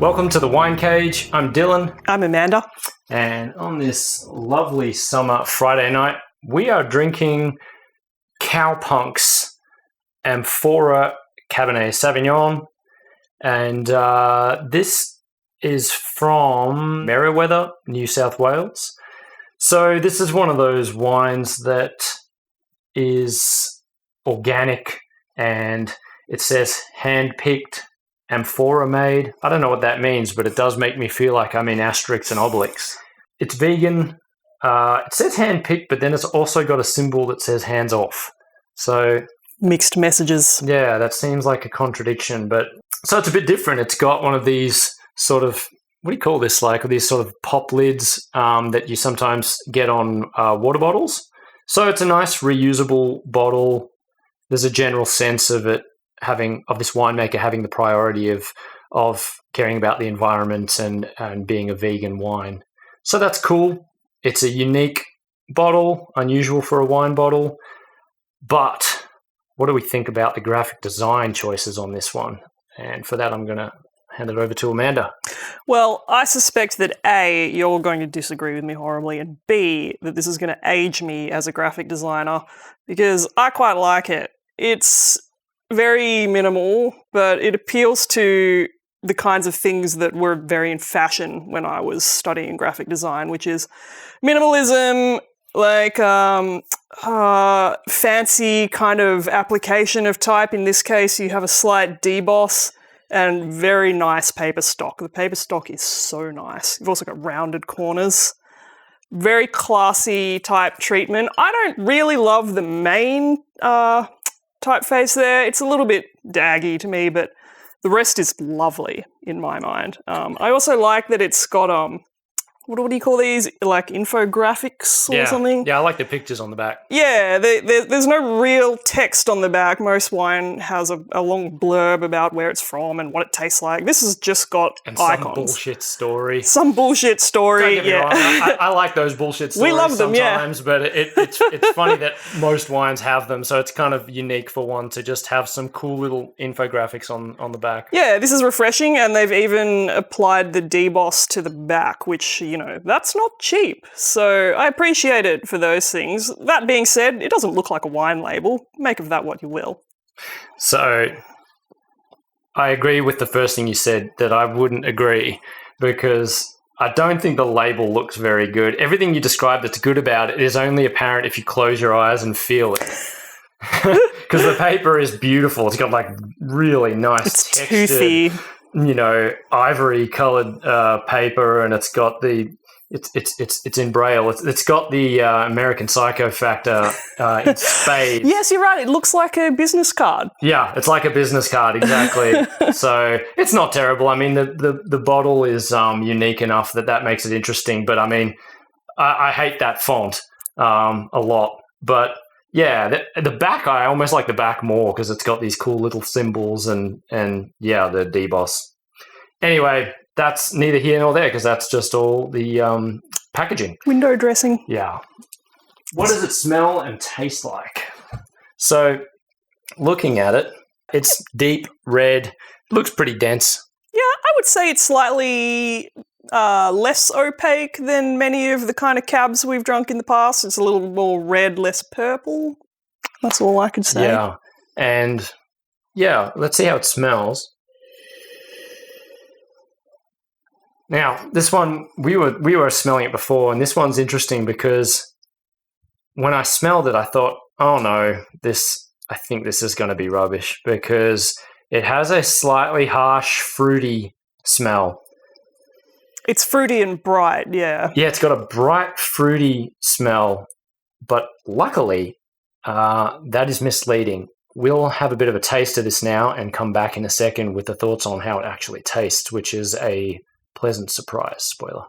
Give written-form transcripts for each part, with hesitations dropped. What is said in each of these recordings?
Welcome to the Wine Cage. I'm Dylan. I'm Amanda. And on this lovely summer Friday night, we are drinking Cowpunk's Amphora Cabernet Sauvignon. And this is from Merewether, New South Wales. So this is one of those wines that is organic, and it says hand-picked, Amphora made. I don't know what that means, but it does make me feel like I'm in Asterix and Obelix. It's vegan. It says hand-picked, but then it's also got a symbol that says hands off. So mixed messages. Yeah, that seems like a contradiction. But so it's a bit different. It's got one of these sort of, what do you call this? Like these sort of pop lids that you sometimes get on water bottles. So it's a nice reusable bottle. There's a general sense of it of this winemaker having the priority of caring about the environment and being a vegan wine. So that's cool. It's a unique bottle, unusual for a wine bottle. But what do we think about the graphic design choices on this one? And for that, I'm going to hand it over to Amanda. Well, I suspect that A, you're going to disagree with me horribly, and B, that this is going to age me as a graphic designer, because I quite like it. It's very minimal, but it appeals to the kinds of things that were very in fashion when I was studying graphic design, which is minimalism, like fancy kind of application of type. In this case, you have a slight deboss and very nice paper stock. The paper stock is so nice. You've also got rounded corners. Very classy type treatment. I don't really love the main typeface there. It's a little bit daggy to me, but the rest is lovely in my mind. I also like that it's got what do you call these? Like infographics or something? Yeah, I like the pictures on the back. Yeah, there's no real text on the back. Most wine has a long blurb about where it's from and what it tastes like. This has just got icons. Some bullshit story. Some bullshit story, Don't get me wrong. I like those bullshit stories we love them, sometimes, but it's funny that most wines have them, so it's kind of unique for one to just have some cool little infographics on the back. Yeah, this is refreshing, and they've even applied the deboss to the back, which, that's not cheap. So I appreciate it for those things. That being said, it doesn't look like a wine label. Make of that what you will. So I agree with the first thing you said, that I wouldn't agree, because I don't think the label looks very good. Everything you described that's good about it is only apparent if you close your eyes and feel it. Because the paper is beautiful. It's got like really nice textured, toothy, ivory coloured paper, and it's got it's in Braille. It's got the American Psycho factor in spades. Yes, you're right. It looks like a business card. Yeah, it's like a business card, exactly. So it's not terrible. I mean, the bottle is unique enough that makes it interesting. But I mean, I hate that font a lot. But yeah, the back, I almost like the back more because it's got these cool little symbols and yeah, the deboss. Anyway, that's neither here nor there because that's just all the packaging. Window dressing. Yeah. What does it smell and taste like? So looking at it, it's deep red. It looks pretty dense. Yeah, I would say it's slightly less opaque than many of the kind of cabs we've drunk in the past. It's a little more red, less purple. That's all I could say. Yeah. And yeah, let's see how it smells. Now, this one, we were smelling it before, and this one's interesting because when I smelled it, I thought, oh no, I think this is going to be rubbish because it has a slightly harsh, fruity smell. It's fruity and bright, yeah. Yeah, it's got a bright, fruity smell, but luckily, that is misleading. We'll have a bit of a taste of this now and come back in a second with the thoughts on how it actually tastes, which is a pleasant surprise. Spoiler.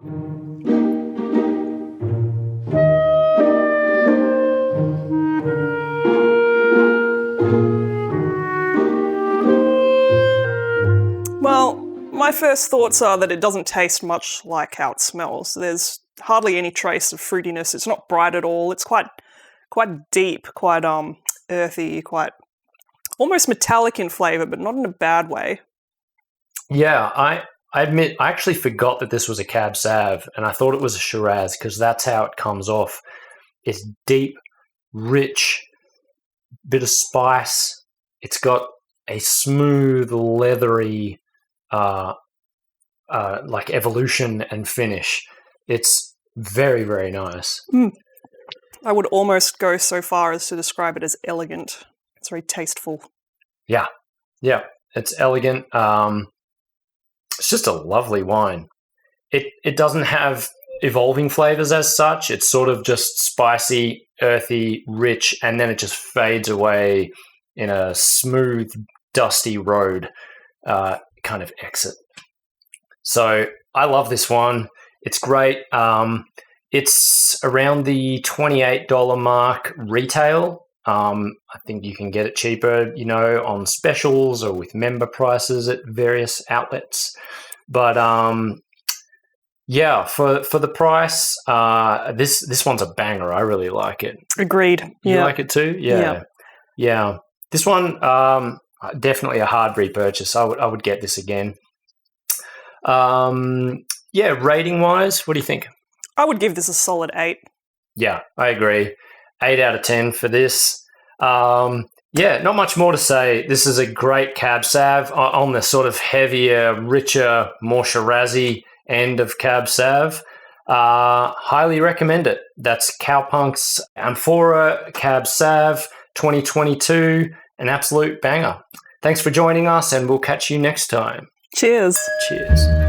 Well, my first thoughts are that it doesn't taste much like how it smells. There's hardly any trace of fruitiness. It's not bright at all. It's quite deep, quite earthy, quite almost metallic in flavour, but not in a bad way. Yeah, I admit I actually forgot that this was a Cab Sav, and I thought it was a Shiraz because that's how it comes off. It's deep, rich, bit of spice. It's got a smooth, leathery, like evolution and finish. It's very, very nice. I would almost go so far as to describe it as elegant. It's very tasteful. Yeah, it's elegant. It's just a lovely wine. It doesn't have evolving flavors as such. It's sort of just spicy, earthy, rich, and then it just fades away in a smooth, dusty road kind of exit. So I love this one. It's great. It's around the $28 mark retail. I think you can get it cheaper, on specials or with member prices at various outlets. But for the price, this one's a banger. I really like it. Agreed. You like it too? Yeah. This one, definitely a hard repurchase. I would get this again. Rating wise, what do you think? I would give this a solid 8. Yeah, I agree. 8 out of 10 for this. Not much more to say. This is a great Cab Sav on the sort of heavier, richer, more Shiraz-y end of Cab Sav. Highly recommend it. That's Cowpunk's Amphora Cab Sav 2022, an absolute banger. Thanks for joining us, and we'll catch you next time. Cheers. Cheers.